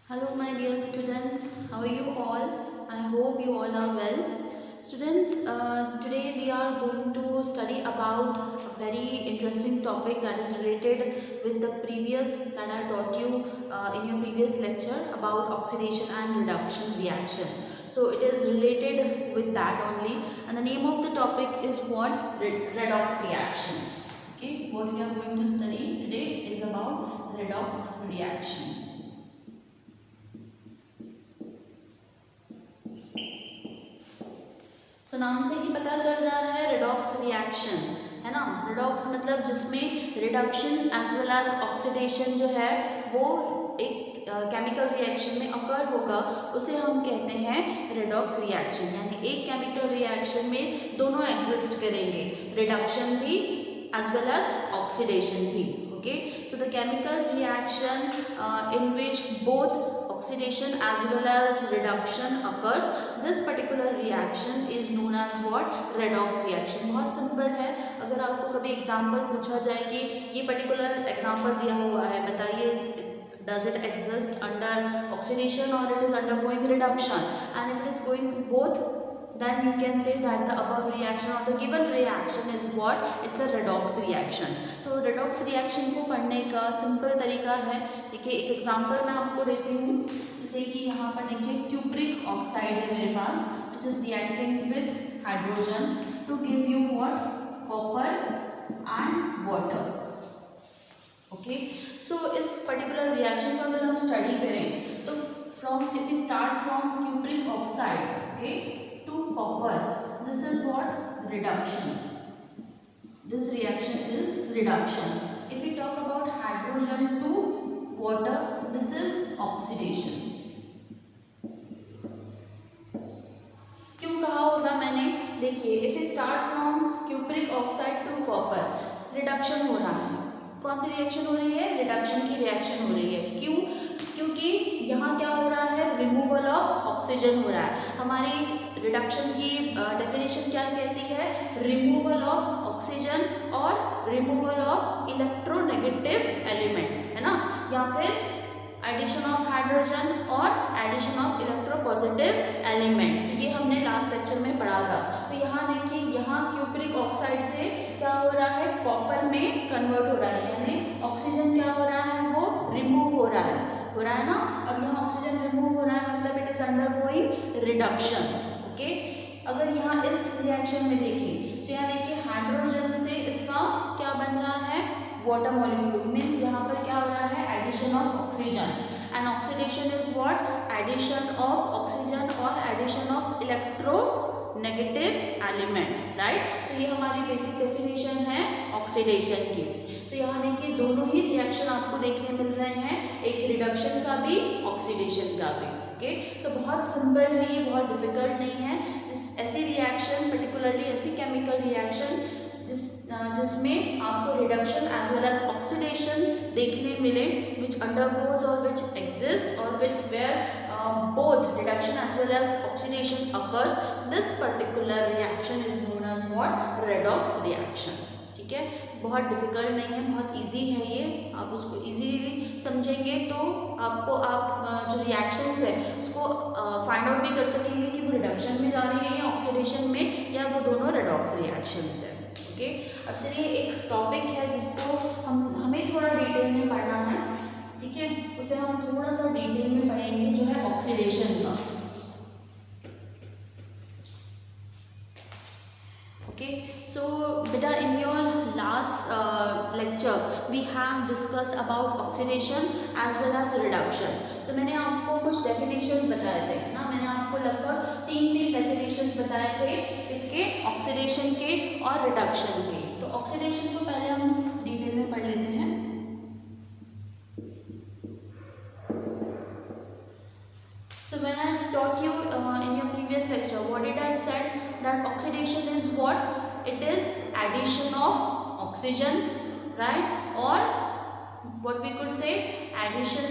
Hello, my dear students. How are you all? I hope you all are well. Students, today we are going to study about a very interesting topic that is related with the previous that I taught you in your previous lecture about oxidation and reduction reaction. So it is related with that only, and the name of the topic is what? Redox reaction. Okay, what we are going to study today is about redox reaction. तो नाम से ही पता चल रहा है redox reaction है ना। Redox मतलब जिसमें reduction as well as oxidation जो है वो एक केमिकल रिएक्शन में अकर होगा, उसे हम कहते हैं रिडॉक्स रिएक्शन। यानी एक केमिकल रिएक्शन में दोनों एग्जिस्ट करेंगे, रिडक्शन भी एज वेल एज ऑक्सीडेशन भी। Okay, so the chemical reaction in which both oxidation as well as reduction occurs, this particular reaction is known as what? Redox reaction। बहुत simple है। अगर आपको कभी एग्जाम्पल पूछा जाए कि ये पर्टिकुलर एग्जाम्पल दिया हुआ है, बताइए does it exist under oxidation or it is undergoing reduction, and if it is going both, then you can say that the above reaction or the given reaction is what? It's a redox reaction। तो redox reaction को पढ़ने का simple तरीका है, देखिए एक example मैं आपको देती हूँ। जैसे कि यहाँ पर देखिए क्यूप्रिक ऑक्साइड है मेरे पास, which is reacting with hydrogen to give you what? Copper and water। Okay, so इस पर्टिकुलर रिएक्शन को अगर हम स्टडी करें तो if we start from cupric oxide, okay, to copper, this is what? Reduction। This reaction is reduction। If we talk about hydrogen to water, this is oxidation। क्यों कहा होगा मैंने? देखिए if we start from cupric oxide to copper, reduction हो रहा है। कौन सी reaction हो रही है? रिडक्शन की रिएक्शन हो रही है। क्यों? क्योंकि यहाँ क्या हो रहा है? रिमूवल ऑफ ऑक्सीजन हो रहा है। हमारी रिडक्शन की डेफिनेशन क्या कहती है? रिमूवल ऑफ ऑक्सीजन और रिमूवल ऑफ इलेक्ट्रोनेगेटिव एलिमेंट, है ना, या फिर एडिशन ऑफ हाइड्रोजन और एडिशन ऑफ इलेक्ट्रोपॉजिटिव एलिमेंट। ये हमने लास्ट लेक्चर में पढ़ा था। तो यहाँ देखिए, यहाँ क्यूप्रिक ऑक्साइड से क्या हो रहा है? कॉपर में कन्वर्ट हो रहा है, यानी ऑक्सीजन क्या हो रहा है? वो रिमूव हो रहा है ना। अब यहाँ ऑक्सीजन रिमूव हो रहा है मतलब it is undergoing reduction. Okay, अगर यहाँ इस रिएक्शन में देखें तो यहाँ देखिए हाइड्रोजन से इसका क्या बन रहा है? Water molecule. मीन्स यहाँ पर क्या हो रहा है? Addition of oxygen. And oxidation is what? Addition of oxygen और addition of electronegative element, right. So ये हमारी बेसिक डेफिनेशन है ऑक्सीडेशन की। सो यहाँ देखिए दोनों ही रिएक्शन आपको देखने मिल रहे हैं, एक रिडक्शन का भी, ऑक्सीडेशन का भी। ओके, सो बहुत सिंपल है, ये बहुत डिफिकल्ट नहीं है। ऐसी रिएक्शन, पर्टिकुलरली ऐसी केमिकल रिएक्शन जिसमें आपको reduction as well as oxidation देखने मिले, विच अंडरगोज और विच एग्जिस्ट और which where both reduction as well as oxidation occurs, this particular reaction is known as what? Redox reaction। ठीक है, बहुत डिफिकल्ट नहीं है, बहुत इजी है ये। आप उसको इजीली समझेंगे तो आपको आप जो रिएक्शंस है उसको फाइंड आउट भी कर सकेंगे कि वो रिडक्शन में जा रही है या ऑक्सीडेशन में, या वो दोनों रेडॉक्स रिएक्शंस है। ओके, अब चलिए एक टॉपिक है जिसको हमें थोड़ा डिटेल में पढ़ना है, ठीक है, उसे हम थोड़ा सा डिटेल में पढ़ेंगे, जो है ऑक्सीडेशन का। ओके, सो बेटा in your last lecture we have discussed about oxidation as well as reduction. तो मैंने आपको कुछ डेफिनेशंस बताए थे ना, मैंने आपको लगभग तीन डेफिनेशंस बताए थे इसके, ऑक्सीडेशन के और रिडक्शन के। तो ऑक्सीडेशन को पहले हम डिटेल में पढ़ लेते हैं। So when I taught you in your previous lecture, what did I said? That oxidation is what? It is addition of oxygen, right? Or what we could say, addition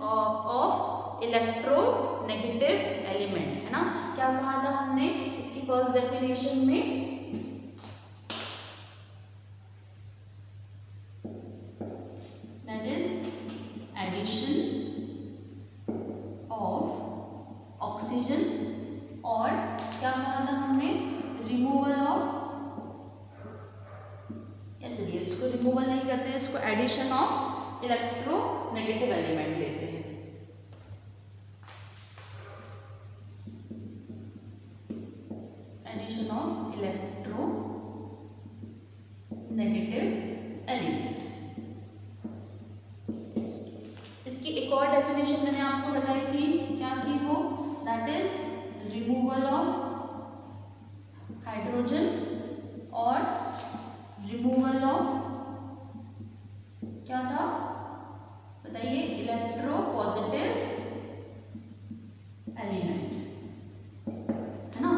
of electronegative element, है ना। क्या कहा था हमने इसकी first definition में? That is addition removal नहीं करते हैं, इसको एडिशन ऑफ इलेक्ट्रोनेगेटिव एलिमेंट लेते हैं। Addition of electronegative element. इसकी एक और डेफिनेशन मैंने आपको बताई थी, क्या थी वो? That is removal of hydrogen और रिमूवल ऑफ क्या था बताइए? इलेक्ट्रो पॉजिटिव एलिमेंट, है ना?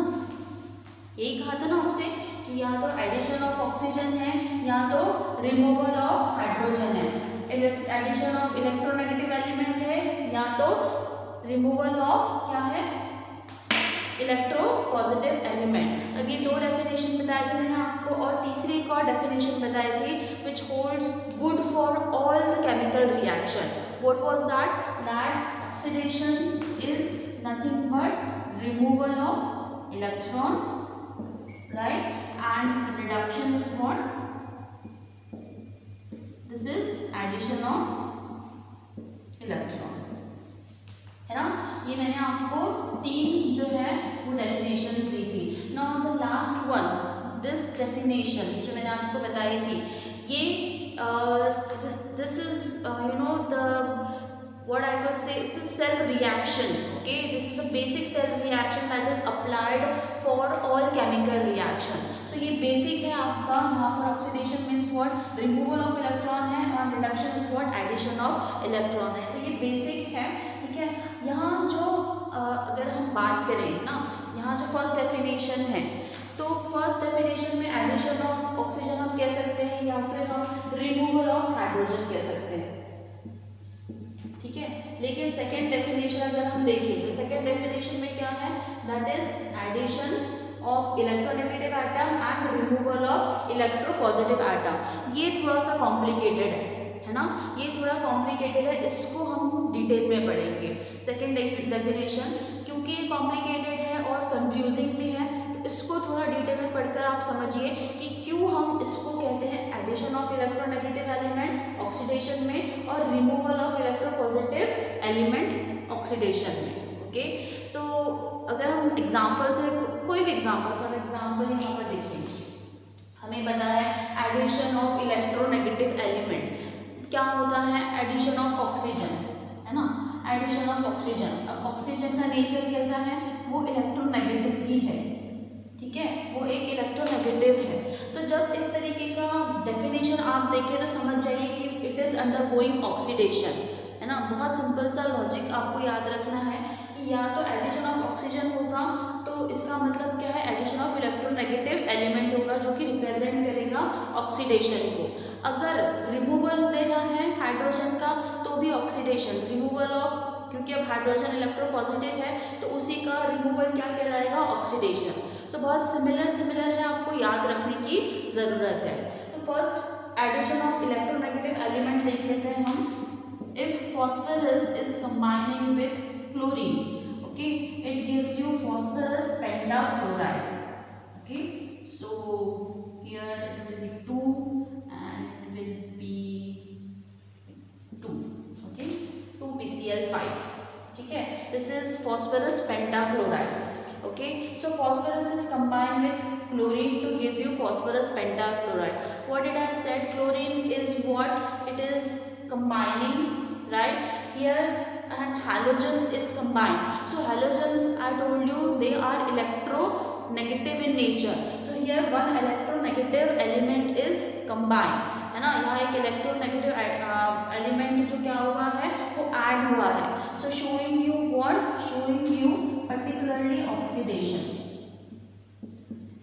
यही कहा था ना आपसे कि या तो एडिशन ऑफ ऑक्सीजन है या तो रिमूवल ऑफ हाइड्रोजन है। एडिशन ऑफ इलेक्ट्रोनेगेटिव एलिमेंट है या तो रिमूवल ऑफ क्या है? Electro positive element. अब ये दो डेफिनेशन बताई थी मैंने आपको, और तीसरी एक और डेफिनेशन बताई थी which holds good for all the chemical reaction. What was that? That oxidation is nothing but removal of electron, right, and reduction is what? This is addition of electron, है ना? ये मैंने आपको तीन जो है वो डेफिनेशंस दी थी। Now the last one, this definition जो मैंने आपको बताई थी, ये this is you know the what I could say, it's a cell reaction. Okay, this is a basic cell reaction that is applied for all chemical reaction. So ये basic है आपका, जहाँ पर oxidation means what? Removal of electron है, और reduction is what? Addition of electron है। तो ये basic है, ठीक है। यहाँ जो अगर हम बात करें ना, यहाँ जो फर्स्ट डेफिनेशन है, तो फर्स्ट डेफिनेशन में एडिशन ऑफ ऑक्सीजन हम कह सकते हैं या फिर हम रिमूवल ऑफ हाइड्रोजन कह सकते हैं, ठीक है। लेकिन सेकेंड डेफिनेशन अगर हम देखें तो सेकेंड डेफिनेशन में क्या है? That is addition of electronegative atom and removal of electropositive atom. ये थोड़ा सा कॉम्प्लिकेटेड है ना, ये थोड़ा कॉम्प्लिकेटेड है, इसको हम डिटेल में पढ़ेंगे। सेकेंड डेफिनेशन क्योंकि ये कॉम्प्लिकेटेड है और कंफ्यूजिंग भी है, तो इसको थोड़ा डिटेल में पढ़कर आप समझिए कि क्यों हम इसको कहते हैं addition of electronegative element oxidation में और removal of electropositive element oxidation में। ओके, तो अगर हम एग्जांपल से कोई भी एग्जांपल, फॉर एग्जांपल यहाँ पर देखिए, हमें पता है एडिशन ऑफ इलेक्ट्रोनेगेटिव एलिमेंट क्या होता है? एडिशन ऑफ ऑक्सीजन, है ना, एडिशन ऑफ ऑक्सीजन। अब ऑक्सीजन का नेचर कैसा है? वो इलेक्ट्रोनेगेटिव ही है, ठीक है, वो एक इलेक्ट्रोनेगेटिव है। तो जब इस तरीके का डेफिनेशन आप देखें तो समझ जाइए कि इट इज़ अंडरगोइंग ऑक्सीडेशन, है ना। बहुत सिंपल सा लॉजिक आपको याद रखना है कि या तो एडिशन ऑफ ऑक्सीजन होगा तो इसका मतलब क्या है? एडिशन ऑफ इलेक्ट्रोनेगेटिव एलिमेंट होगा जो कि रिप्रेजेंट करेगा ऑक्सीडेशन को। अगर रिमूवल लेना है हाइड्रोजन का तो भी ऑक्सीडेशन, रिमूवल ऑफ, क्योंकि अब हाइड्रोजन इलेक्ट्रोपॉजिटिव है तो उसी का रिमूवल क्या कहलाएगा? ऑक्सीडेशन। तो बहुत सिमिलर है, आपको याद रखने की ज़रूरत है। तो first edition of electronegative element देख लेते हैं हम। If phosphorus is combining with chlorine, okay, it gives you phosphorus pentachloride. Okay, so here it will B 2 and it will be 2, okay, 2PCl5, ठीक है। This is phosphorus pentachloride. Okay, so phosphorus is combined with chlorine to give you phosphorus pentachloride. What did I said? Chlorine is what? It is combining, right? Here and halogen is combined. So halogens, I told you, they are electronegative in nature. So here one electronegative element is combined, है ना। यहाँ एक electronegative element जो क्या हुआ है? वो add हुआ है। So showing you what? Showing you particularly oxidation.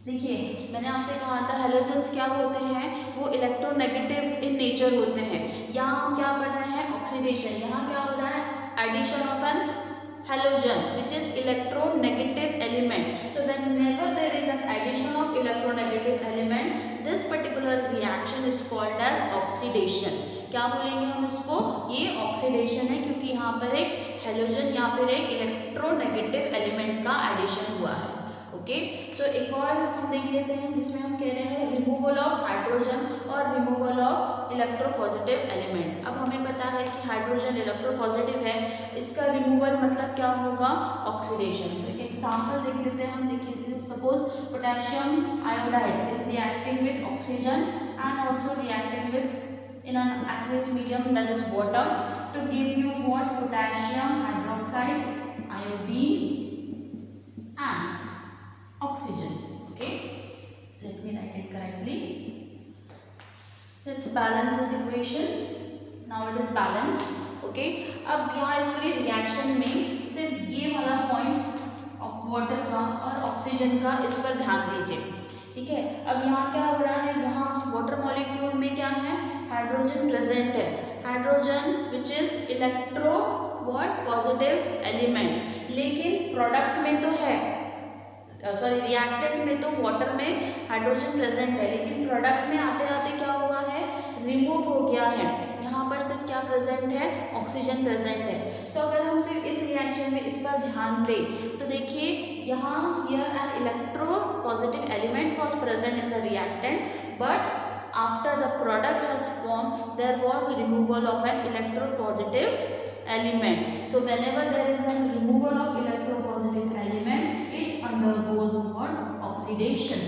देखिए मैंने आपसे कहा था हेलोजेंस क्या होते हैं? वो इलेक्ट्रोनेगेटिव इन नेचर होते हैं। यहाँ हम क्या पढ़ रहे हैं? ऑक्सीडेशन। यहाँ क्या हो रहा है? Addition of an halogen which is electronegative element. So whenever there is an addition of electronegative element, this particular reaction is called as oxidation. क्या बोलेंगे हम इसको? ये ऑक्सीडेशन है क्योंकि यहाँ पर एक हेलोजन या फिर एक इलेक्ट्रोनेगेटिव एलिमेंट का एडिशन हुआ है। ओके। सो एक और हम देख लेते हैं जिसमें हम कह रहे हैं रिमूवल ऑफ हाइड्रोजन और रिमूवल ऑफ इलेक्ट्रोपॉजिटिव एलिमेंट। अब हमें पता है कि हाइड्रोजन इलेक्ट्रोपॉजिटिव है, इसका रिमूवल मतलब क्या होगा, ऑक्सीडेशन। तो एक एग्जाम्पल देख लेते हैं हम। देखिए suppose potassium iodide is reacting with oxygen and also reacting with in an aqueous medium, that is water, to give you what, potassium hydroxide, iodine and oxygen. Okay, let me write it correctly. Let's balance this equation. Now it is balanced. Okay, अब यहाँ इस पूरी reaction में सिर्फ ये वाला point water का और ऑक्सीजन का, इस पर ध्यान दीजिए। ठीक है, अब यहाँ क्या हो रहा है, यहाँ वाटर मॉलिक्यूल में क्या है, हाइड्रोजन प्रेजेंट है, hydrogen which is electro what positive element, लेकिन प्रोडक्ट में तो है, सॉरी रिएक्टेंट में तो वाटर में हाइड्रोजन प्रेजेंट है, लेकिन प्रोडक्ट में आते आते क्या हुआ है, रिमूव हो गया है। यहाँ पर सिर्फ क्या प्रेजेंट है, ऑक्सीजन प्रेजेंट है। सो अगर हम सिर्फ इस रिएक्शन में इस पर ध्यान दें तो देखिए यहाँ here an electropositive element was present in the reactant, but after the product has formed there was removal of an electropositive element. So whenever there is a removal of electropositive element, it undergoes what, oxidation.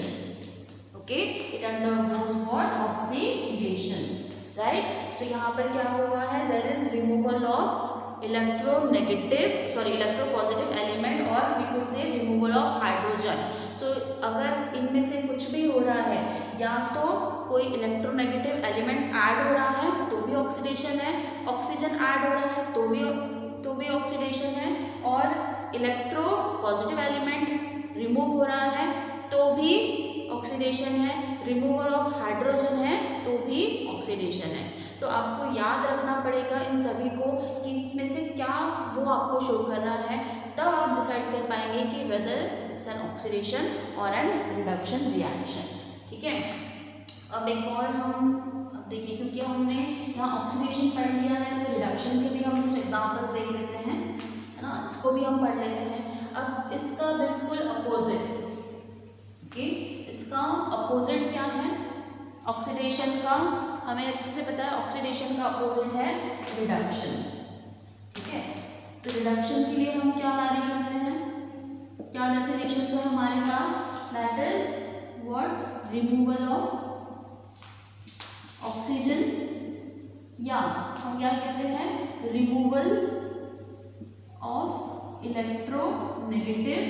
Okay, it undergoes what, oxidation, right? So यहाँ पर क्या हुआ है, there is removal of electropositive element or we could say removal of hydrogen. So अगर इनमें से कुछ भी हो रहा है, या तो कोई इलेक्ट्रोनेगेटिव एलिमेंट ऐड हो रहा है तो भी ऑक्सीडेशन है, ऑक्सीजन ऐड हो रहा है तो भी ऑक्सीडेशन है, और इलेक्ट्रो पॉजिटिव एलिमेंट रिमूव हो रहा है तो भी ऑक्सीडेशन है, रिमूवल ऑफ हाइड्रोजन है तो भी ऑक्सीडेशन है। तो आपको याद रखना पड़ेगा इन सभी को कि इसमें से क्या वो आपको शो कर रहा है, तब आप डिसाइड कर पाएंगे कि वेदर इट्स एन ऑक्सीडेशन और एन रिडक्शन रिएक्शन। ठीक है, अब एक और हम अब देखिए, क्योंकि हमने यहाँ ऑक्सीडेशन पढ़ लिया है तो रिडक्शन के भी हम कुछ एग्जांपल्स देख लेते हैं, है ना, इसको भी हम पढ़ लेते हैं। अब इसका बिल्कुल अपोजिट, ओके, इसका अपोजिट क्या है, ऑक्सीडेशन का हमें अच्छे से पता है, ऑक्सीडेशन का अपोजिट है रिडक्शन। ठीक है, तो रिडक्शन के लिए हम क्या कार्य करते हैं, क्या डेफिनेशन है हमारे पास, that is what, removal of oxygen, या हम क्या कहते हैं, रिमूवल ऑफ इलेक्ट्रोनेगेटिव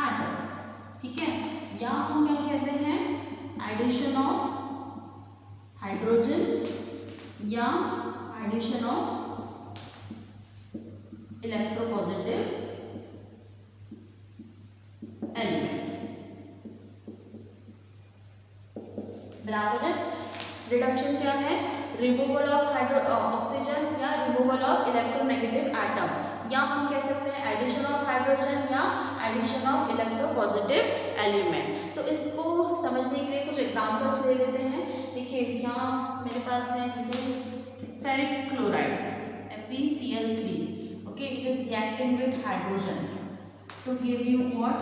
एटम। ठीक है, या हम क्या कहते हैं, एडिशन ऑफ हाइड्रोजन या एडिशन ऑफ इलेक्ट्रोपॉजिटिव एलिमेंट। बराबर है, रिडक्शन क्या है, रिमूवल ऑफ ऑक्सीजन या रिमूवल ऑफ इलेक्ट्रोनेगेटिव एटम, या हम कह सकते हैं एडिशन ऑफ हाइड्रोजन या एडिशन ऑफ इलेक्ट्रोपॉजिटिव एलिमेंट। तो इसको समझने के लिए कुछ एग्जांपल्स ले लेते हैं। देखिए यहाँ मेरे पास है जैसे ferric chloride FeCl3, okay, it is reacting with hydrogen to give you what,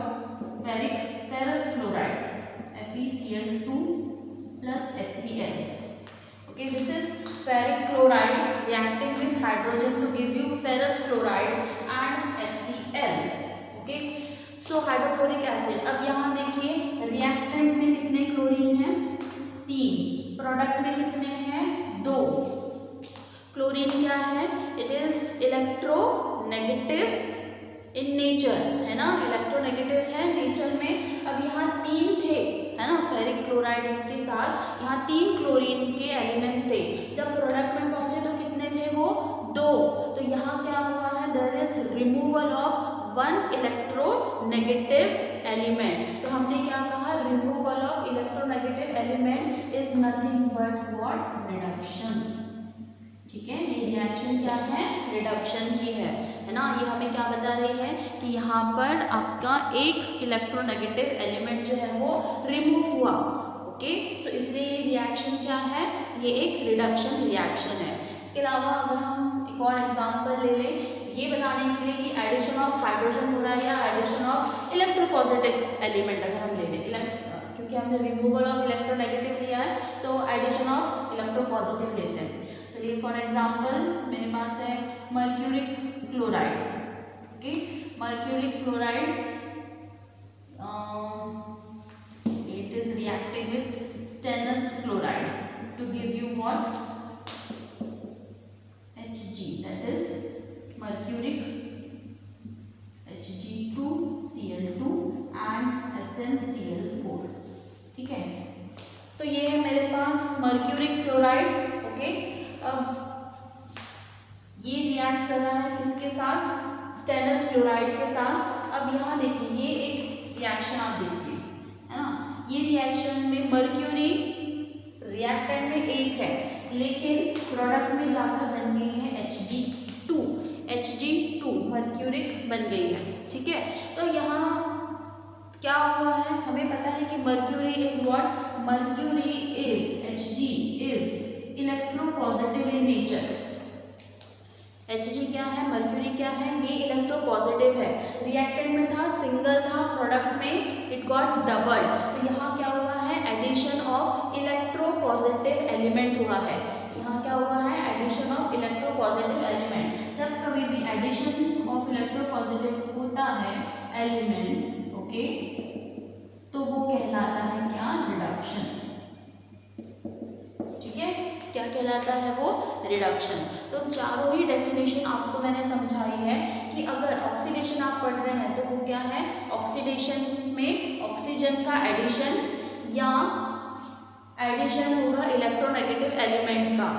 ferrous chloride FeCl2 plus HCl. Okay, this is ferric chloride reacting with hydrogen to give you ferrous chloride and HCl. Okay, so hydrochloric acid. अब यहाँ देखिए reactant में कितने chlorine हैं, 3, product में कितने हैं, 2। Chlorine क्या है, it is electronegative in nature, है ना, इलेक्ट्रोनेगेटिव है नेचर में। अब यहाँ 3 थे, है ना, फेरिक क्लोराइड के साथ यहाँ 3 क्लोरीन के एलिमेंट्स थे, जब प्रोडक्ट में पहुंचे तो कितने थे वो, 2। तो यहाँ क्या हुआ है, there is removal of 1 electronegative element. तो हमने क्या कहा, removal of electronegative element is nothing but what, reduction. ठीक है, ये रिएक्शन क्या है, रिडक्शन की है ना। ये हमें क्या बता रही है कि यहाँ पर आपका एक इलेक्ट्रोनेगेटिव एलिमेंट जो है वो रिमूव हुआ। ओके, सो इसलिए ये रिएक्शन क्या है, ये एक रिडक्शन रिएक्शन है। इसके अलावा अगर हम एक और एग्जांपल ले लें, ये बताने के लिए कि एडिशन ऑफ हाइड्रोजन हो रहा है या एडिशन ऑफ इलेक्ट्रोपॉजिटिव एलिमेंट अगर हम ले लें, क्योंकि हमने रिमूवल ऑफ इलेक्ट्रोनेगेटिव लिया है तो एडिशन ऑफ इलेक्ट्रोपॉजिटिव लेते हैं। चलिए फॉर एग्जांपल मेरे पास है mercuric chloride, okay, mercuric chloride it is reacting with stannous chloride to give you what Hg, that is mercuric Hg2Cl2 and SnCl4, ठीक है। तो ये है मेरे पास मर्क्यूरिक क्लोराइड, ओके। अब ये रिएक्ट कर रहा है किसके साथ, स्टेनस क्लोराइड के साथ। अब यहाँ देखिए ये एक रिएक्शन आप देखिए, है ना, ये रिएक्शन में मर्क्यूरी रिएक्टेंट में एक है लेकिन प्रोडक्ट में जाकर बन गई है Hg2 मर्क्यूरिक बन गई है, ठीक है। तो यहाँ क्या हुआ है, हमें पता है कि mercury is what, mercury is Hg is electropositive in nature. Hg क्या है, मर्क्यूरी क्या है, ये इलेक्ट्रोपॉजिटिव है। रिएक्टेंट में था सिंगल था, प्रोडक्ट में इट गॉट डबल। तो यहाँ क्या हुआ है, एडिशन ऑफ इलेक्ट्रोपॉजिटिव एलिमेंट हुआ है। यहाँ क्या हुआ है, एडिशन ऑफ इलेक्ट्रोपॉजिटिव एलिमेंट। जब कभी भी एडिशन ऑफ इलेक्ट्रोपॉजिटिव होता है एलिमेंट, ओके, तो वो कहलाता है क्या, रिडक्शन, ठीक है। क्या कहलाता है वो, रिडक्शन। तो चारों ही डेफिनेशन आपको मैंने समझाई है कि अगर ऑक्सीडेशन आप पढ़ रहे हैं तो वो क्या है, ऑक्सीडेशन में ऑक्सीजन का एडिशन या एडिशन होगा इलेक्ट्रोनेगेटिव एलिमेंट का।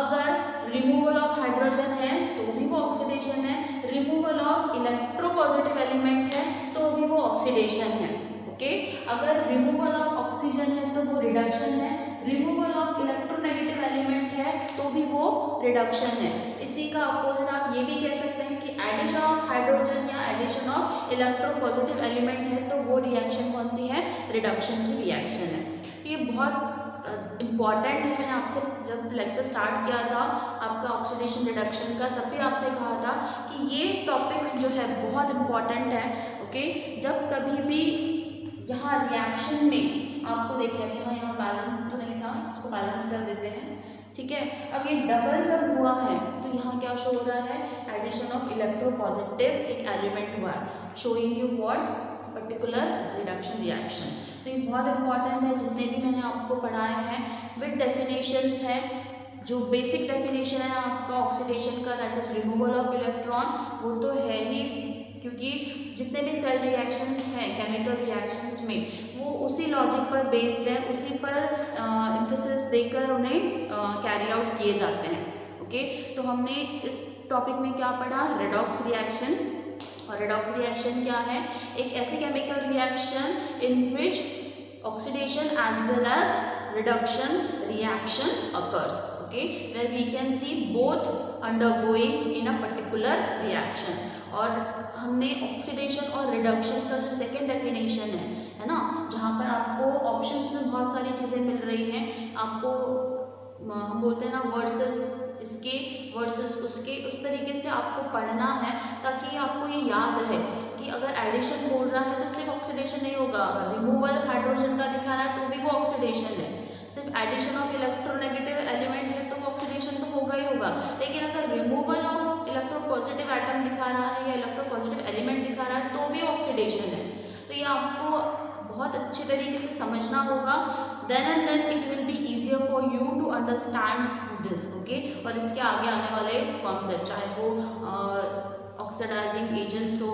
अगर रिमूवल ऑफ हाइड्रोजन है तो भी वो ऑक्सीडेशन है, रिमूवल ऑफ इलेक्ट्रोपॉजिटिव एलिमेंट है तो भी वो ऑक्सीडेशन है, ओके। अगर रिमूवल ऑफ ऑक्सीजन है तो वो रिडक्शन है, रिमूवल ऑफ इलेक्ट्रोनेगेटिव एलिमेंट है तो भी वो रिडक्शन है। इसी का अपोजिट आप ये भी कह सकते हैं कि एडिशन ऑफ हाइड्रोजन या एडिशन ऑफ इलेक्ट्रोपॉजिटिव एलिमेंट है तो वो रिएक्शन कौन सी है, रिडक्शन की रिएक्शन है। ये बहुत इम्पॉर्टेंट है। मैंने आपसे जब लेक्चर स्टार्ट किया था आपका ऑक्सीडेशन रिडक्शन का, तब भी आपसे कहा था कि ये टॉपिक जो है बहुत इम्पॉर्टेंट है, ओके। जब कभी भी यहाँ रिएक्शन में आपको देखिए कि यहाँ बैलेंस तो नहीं था, इसको बैलेंस कर देते हैं, ठीक है। अब ये डबल जब हुआ है तो यहाँ क्या शो हो रहा है, एडिशन ऑफ इलेक्ट्रोपॉजिटिव एक एलिमेंट हुआ है, showing you what, particular reduction reaction. तो ये बहुत इंपॉर्टेंट है। जितने भी मैंने आपको पढ़ाए हैं विद डेफिनेशंस है, जो बेसिक डेफिनेशन है आपका ऑक्सीडेशन का, that is removal of electron, वो तो है ही, क्योंकि जितने भी सेल रिएक्शंस हैं केमिकल रिएक्शंस में वो उसी लॉजिक पर बेस्ड है, उसी पर एम्फेसिस देकर उन्हें कैरी आउट किए जाते हैं, ओके। तो हमने इस टॉपिक में क्या पढ़ा, रेडॉक्स रिएक्शन। और रेडॉक्स रिएक्शन क्या है, एक ऐसी chemical reaction in which oxidation as well as reduction reaction occurs, okay, where we can see both undergoing in a particular reaction. और हमने ऑक्सीडेशन और रिडक्शन का जो सेकेंड डेफिनेशन है ना, जहाँ पर आपको ऑप्शंस में बहुत सारी चीज़ें मिल रही हैं, आपको हम बोलते हैं ना वर्सेस इसके वर्सेस उसके, उस तरीके से आपको पढ़ना है ताकि आपको ये याद रहे कि अगर एडिशन बोल रहा है तो सिर्फ ऑक्सीडेशन नहीं होगा, अगर रिमूवल हाइड्रोजन का दिखा रहा है तो भी वो ऑक्सीडेशन है, सिर्फ एडिशन ऑफ इलेक्ट्रोनेगेटिव एलिमेंट है तो वो ऑक्सीडेशन तो होगा ही होगा। लेकिन अगर रिमूवल ऑफ इलेक्ट्रोपॉजिटिव एटम दिखा रहा है या इलेक्ट्रोपॉजिटिव एलिमेंट दिखा रहा है तो भी ऑक्सीडेशन है। तो ये आपको बहुत अच्छे तरीके से समझना होगा, then and then it will be easier for you to understand this, okay. और इसके आगे आने वाले कॉन्सेप्ट, चाहे वो ऑक्सीडाइजिंग एजेंट्स हो,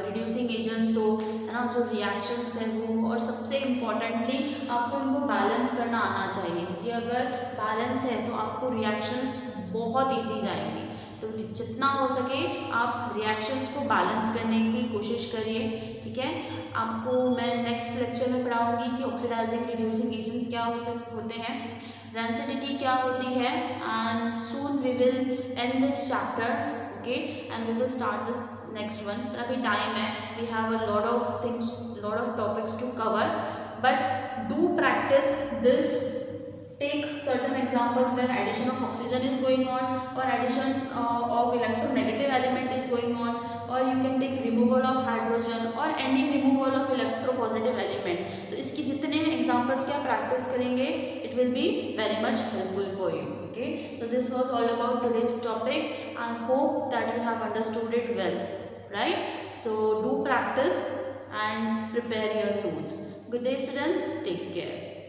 रिड्यूसिंग एजेंट्स हो, है ना, जो रिएक्शंस है वो, और सबसे इम्पॉर्टेंटली आपको इनको बैलेंस करना आना चाहिए। ये अगर बैलेंस है तो आपको रिएक्शंस बहुत ईजी जाएंगे। तो जितना हो सके आप रिएक्शंस को बैलेंस करने की कोशिश करिए, ठीक है। आपको मैं नेक्स्ट लेक्चर में पढ़ाऊंगी कि ऑक्सीडाइजिंग रिड्यूसिंग एजेंट्स क्या होते हैं, रेंसिडिटी क्या होती है, and soon we will end this chapter, okay, and we will start this next one. पर अभी टाइम है, we have a lot of things, lot of topics to cover, but do practice this. Take certain examples where addition of oxygen is going on or addition of electronegative element is going on, or you can take removal of hydrogen or any removal of electropositive element. तो इसकी जितने examples के आप practice करेंगे it will be very much helpful for you. Okay, so this was all about today's topic. I hope that you have understood it well, right? So do practice and prepare your notes. Good day students, take care.